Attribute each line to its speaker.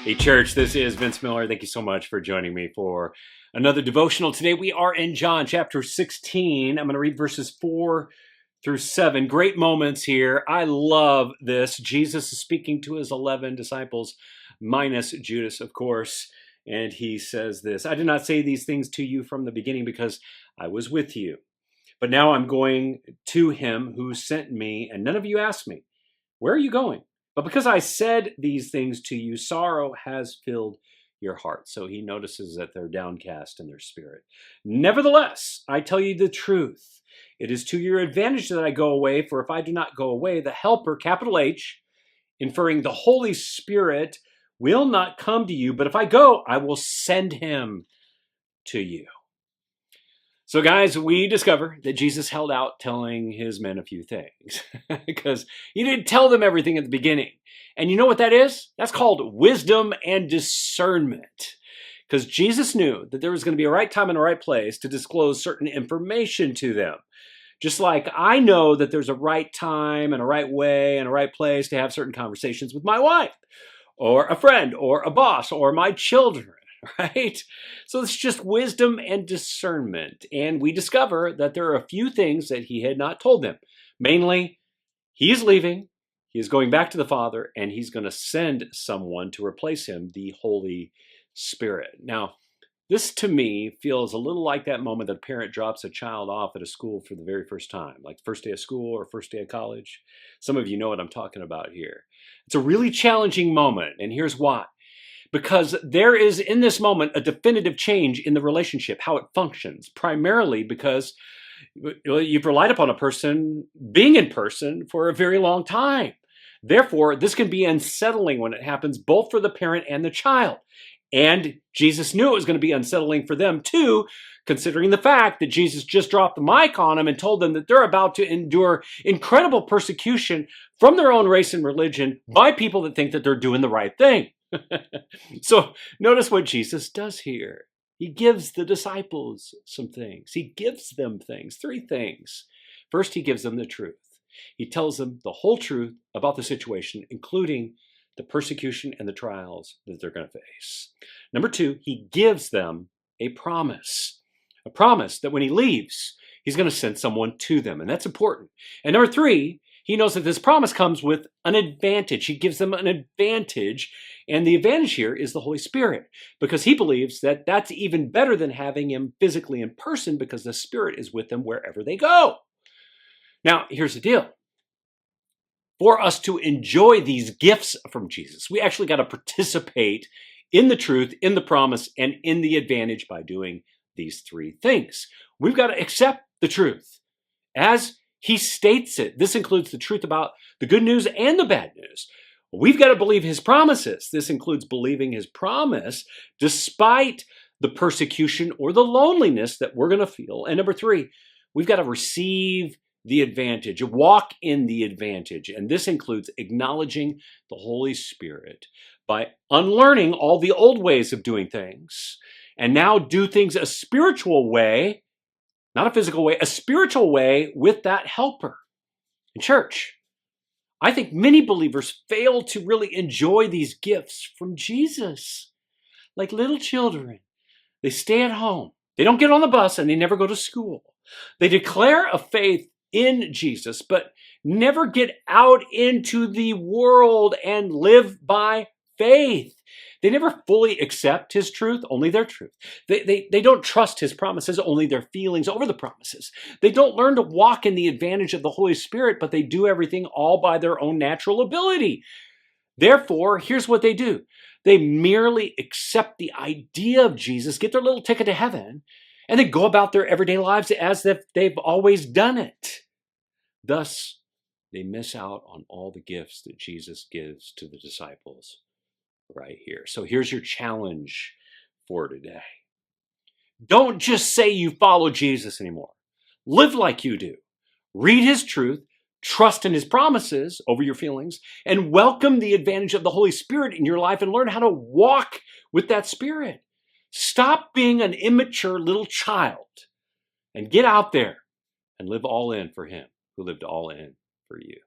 Speaker 1: Hey, church, this is Vince Miller. Thank you so much for joining me for another devotional. Today we are in John chapter 16. I'm going to read verses 4 through 7. Great moments here. I love this. Jesus is speaking to his 11 disciples, minus Judas, of course. And he says this, I did not say these things to you from the beginning because I was with you. But now I'm going to him who sent me, and none of you asked me, where are you going? But because I said these things to you, sorrow has filled your heart. So he notices that they're downcast in their spirit. Nevertheless, I tell you the truth. It is to your advantage that I go away, for if I do not go away, the Helper, capital H, inferring the Holy Spirit, will not come to you. But if I go, I will send him to you. So guys, we discover that Jesus held out telling his men a few things because he didn't tell them everything at the beginning. And you know what that is? That's called wisdom and discernment. Because Jesus knew that there was going to be a right time and a right place to disclose certain information to them. Just like I know that there's a right time and a right way and a right place to have certain conversations with my wife or a friend or a boss or my children. Right? So it's just wisdom and discernment. And we discover that there are a few things that he had not told them. Mainly, he is leaving, he is going back to the Father, and he's going to send someone to replace him, the Holy Spirit. Now, this to me feels a little like that moment that a parent drops a child off at a school for the very first time, like first day of school or first day of college. Some of you know what I'm talking about here. It's a really challenging moment, and here's why. Because there is in this moment a definitive change in the relationship, how it functions, primarily because you've relied upon a person being in person for a very long time. Therefore, this can be unsettling when it happens both for the parent and the child. And Jesus knew it was going to be unsettling for them too, considering the fact that Jesus just dropped the mic on them and told them that they're about to endure incredible persecution from their own race and religion by people that think that they're doing the right thing. So notice what Jesus does here. He gives the disciples some things. He gives them things, 3 things. First, he gives them the truth. He tells them the whole truth about the situation, including the persecution and the trials that they're going to face. Number 2, he gives them a promise that when he leaves, he's going to send someone to them. And that's important. And number 3, he knows that this promise comes with an advantage. He gives them an advantage. And the advantage here is the Holy Spirit, because he believes that that's even better than having him physically in person, because the Spirit is with them wherever they go. Now, here's the deal. For us to enjoy these gifts from Jesus, we actually got to participate in the truth, in the promise, and in the advantage by doing these 3 things. We've got to accept the truth as he states it. This includes the truth about the good news and the bad news. We've got to believe his promises. This includes believing his promise despite the persecution or the loneliness that we're going to feel. And number 3, we've got to receive the advantage, walk in the advantage. And this includes acknowledging the Holy Spirit by unlearning all the old ways of doing things and now do things a spiritual way, not a physical way, a spiritual way with that helper. In church, I think many believers fail to really enjoy these gifts from Jesus. Like little children, they stay at home. They don't get on the bus and they never go to school. They declare a faith in Jesus, but never get out into the world and live by faith. They never fully accept his truth, only their truth. They don't trust his promises, only their feelings over the promises. They don't learn to walk in the advantage of the Holy Spirit, but they do everything all by their own natural ability. Therefore, here's what they do. They merely accept the idea of Jesus, get their little ticket to heaven, and then go about their everyday lives as if they've always done it. Thus, they miss out on all the gifts that Jesus gives to the disciples right here. So here's your challenge for today. Don't just say you follow Jesus anymore. Live like you do. Read his truth, trust in his promises over your feelings, and welcome the advantage of the Holy Spirit in your life and learn how to walk with that Spirit. Stop being an immature little child and get out there and live all in for him who lived all in for you.